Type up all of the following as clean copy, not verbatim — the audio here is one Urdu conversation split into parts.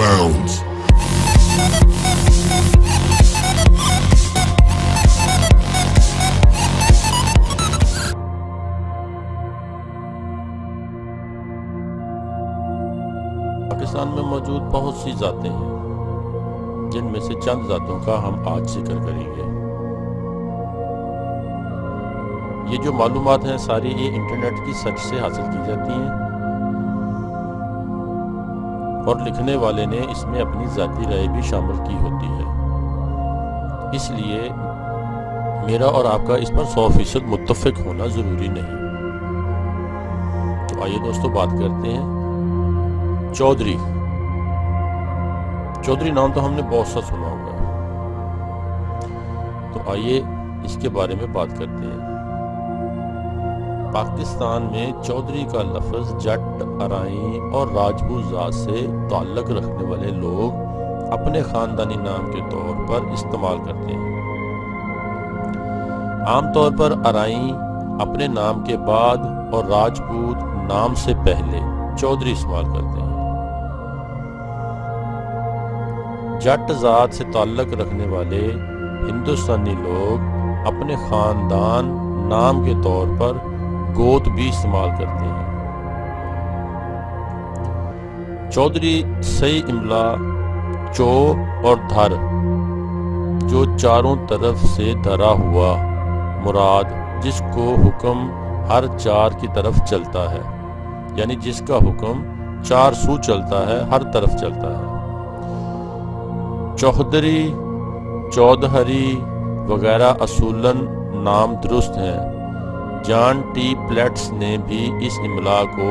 bounds. پاکستان میں موجود بہت سی ذاتیں ہیں جن میں سے چند ذاتوں کا ہم آج ذکر کریں گے۔ یہ جو معلومات ہیں ساری یہ انٹرنیٹ کی سرچ سے حاصل کی جاتی ہیں اور لکھنے والے نے اس میں اپنی ذاتی رائے بھی شامل کی ہوتی ہے، اس لیے میرا اور آپ کا اس پر 100% متفق ہونا ضروری نہیں۔ تو آئیے دوستو بات کرتے ہیں چودھری نام تو ہم نے بہت سا سنا ہوگا، تو آئیے اس کے بارے میں بات کرتے ہیں۔ پاکستان میں چودھری کا لفظ جٹ، ارائیں اور راجپوت ذات سے تعلق رکھنے والے لوگ اپنے خاندانی نام کے طور پر استعمال کرتے ہیں۔ عام طور پر ارائیں اپنے نام کے بعد اور راجپوت نام سے پہلے چودھری استعمال کرتے ہیں۔ جٹ ذات سے تعلق رکھنے والے ہندوستانی لوگ اپنے خاندان نام کے طور پر گوت بھی استعمال کرتے ہیں۔ چودھری صحیح املا چو اور دھر جو چاروں طرف سے دھرا ہوا مراد جس کو حکم ہر چار کی طرف چلتا ہے، یعنی جس کا حکم چار سو چلتا ہے، ہر طرف چلتا ہے۔ چوہدری، چودھری وغیرہ اصولاً نام درست ہیں۔ جان ٹی پلیٹس نے بھی اس املا کو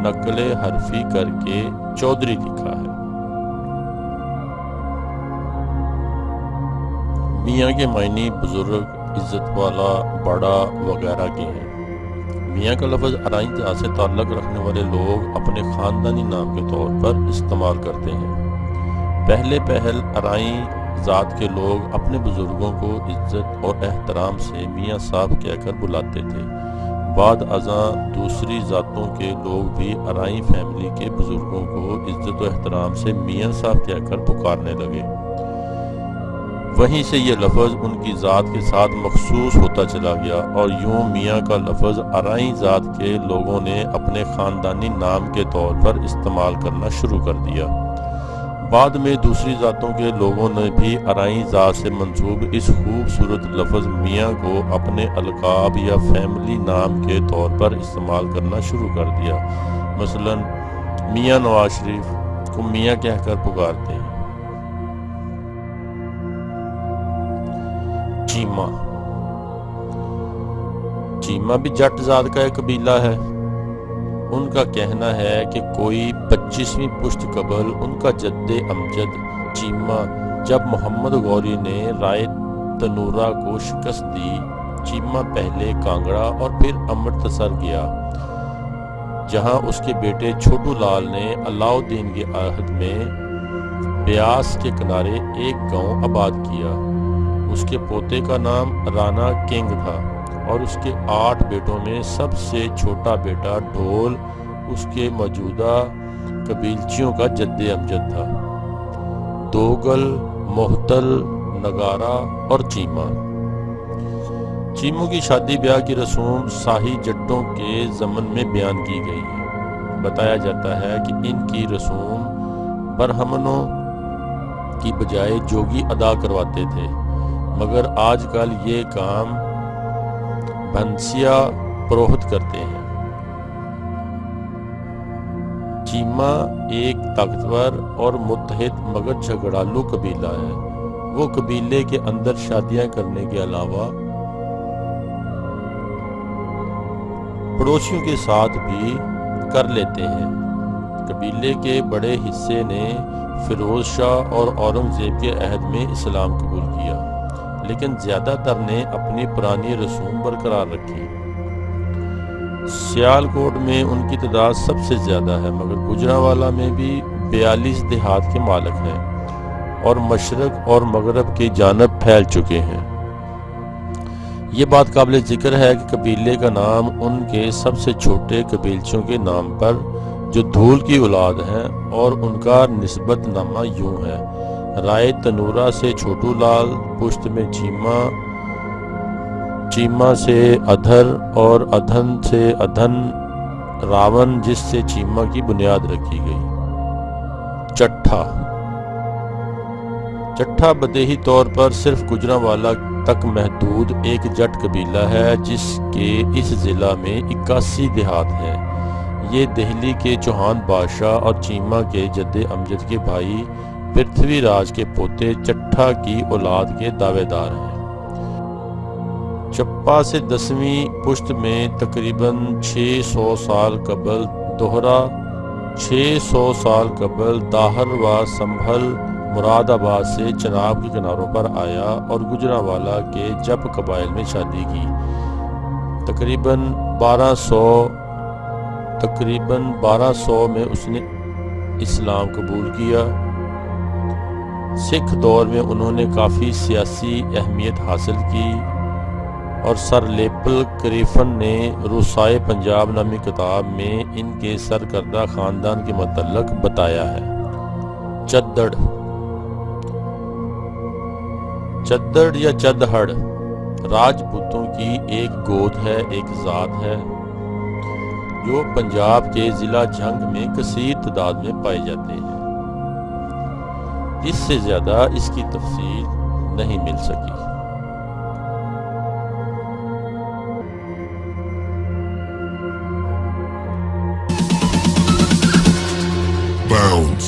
نقل حرفی کر کے چودھری لکھا ہے۔ میاں کے معنی بزرگ، عزت والا، بڑا وغیرہ کے ہیں۔ میاں کا لفظ ارائیں ذات سے تعلق رکھنے والے لوگ اپنے خاندانی نام کے طور پر استعمال کرتے ہیں۔ پہلے ارائیں ذات کے لوگ اپنے بزرگوں کو عزت اور احترام سے میاں صاحب کہہ کر بلاتے تھے۔ بعد ازاں دوسری ذاتوں کے لوگ بھی ارائیں فیملی کے بزرگوں کو عزت و احترام سے میاں صاحب کہہ کر پکارنے لگے۔ وہیں سے یہ لفظ ان کی ذات کے ساتھ مخصوص ہوتا چلا گیا اور یوں میاں کا لفظ ارائیں ذات کے لوگوں نے اپنے خاندانی نام کے طور پر استعمال کرنا شروع کر دیا۔ بعد میں دوسری ذاتوں کے لوگوں نے بھی ارائیں ذات سے منسوب اس خوبصورت لفظ میاں کو اپنے القاب یا فیملی نام کے طور پر استعمال کرنا شروع کر دیا۔ مثلا میاں نواز شریف کو میاں کہہ کر پکارتے ہیں۔ چیمہ بھی جٹ ذات کا ایک قبیلہ ہے۔ ان کا کہنا ہے کہ کوئی 25ویں پشت قبل ان کا جد امجد چیمہ جب محمد غوری نے رائے تنورہ کو شکست دی، چیمہ پہلے کانگڑا اور پھر امرتسر گیا، جہاں اس کے بیٹے چھوٹو لال نے علاؤ الدین کے عہد میں بیاس کے کنارے ایک گاؤں آباد کیا۔ اس کے پوتے کا نام رانا کنگ تھا اور اس کے 8 بیٹوں میں سب سے چھوٹا بیٹا ڈھول اس کے موجودہ قبیلچیوں کا جد امجد تھا۔ دوگل، محتل، نگارا اور چیموں کی شادی بیاہ کی رسوم شاہی جٹوں کے ضمن میں بیان کی گئی ہے۔ بتایا جاتا ہے کہ ان کی رسوم برہمنوں کی بجائے جوگی ادا کرواتے تھے، مگر آج کل یہ کام بھنسیا پروہت کرتے ہیں۔ چیمہ ایک طاقتور اور متحد مگر جھگڑالو قبیلہ ہے۔ وہ قبیلے کے اندر شادیاں کرنے کے علاوہ پڑوسیوں کے ساتھ بھی کر لیتے ہیں۔ قبیلے کے بڑے حصے نے فیروز شاہ اور اورنگزیب کے عہد میں اسلام قبول کیا، لیکن زیادہ تر نے اپنی پرانی رسوم برقرار رکھی۔ سیالکوٹ میں ان کی تعداد سب سے زیادہ ہے، مگر گجرانوالہ میں بھی 42 دیہات کے مالک ہیں اور مشرق اور مغرب کی جانب پھیل چکے ہیں۔ یہ بات قابل ذکر ہے کہ قبیلے کا نام ان کے سب سے چھوٹے قبیلچیوں کے نام پر جو دھول کی اولاد ہیں، اور ان کا نسبت نامہ یوں ہے: رائے تنورا سے چھوٹو لال، پشت میں چیمہ، چیمہ سے ادھر، اور ادھن سے ادھن راون، جس سے چیمہ کی بنیاد رکھی گئی۔ چٹھا چٹھا بدیہی طور پر صرف گوجرانوالہ تک محدود ایک جٹ قبیلہ ہے، جس کے اس ضلع میں 81 دیہات ہیں۔ یہ دہلی کے چوہان بادشاہ اور چیمہ کے جد امجد کے بھائی پرتھوی راج کے پوتے چٹھا کی اولاد کے دعوے دار ہیں۔ چپا سے 10ویں پشت میں تقریباً 600 سال قبل دوہرا، 600 سال قبل داہر و سنبھل مراد آباد سے چناب کے کناروں پر آیا اور گوجرانوالہ کے جب قبائل میں شادی کی۔ تقریباً 1200 میں اس نے اسلام قبول کیا۔ سکھ دور میں انہوں نے کافی سیاسی اہمیت حاصل کی، اور سر لیپل کریفن نے روسائے پنجاب نامی کتاب میں ان کے سرکردہ خاندان کے متعلق بتایا ہے۔ چدڑ چدڑ یا چدہڑ راجپوتوں کی ایک گود ہے، ایک ذات ہے جو پنجاب کے ضلع جھنگ میں کثیر تعداد میں پائے جاتے ہیں۔ اس سے زیادہ اس کی تفصیل نہیں مل سکی۔ Bounds.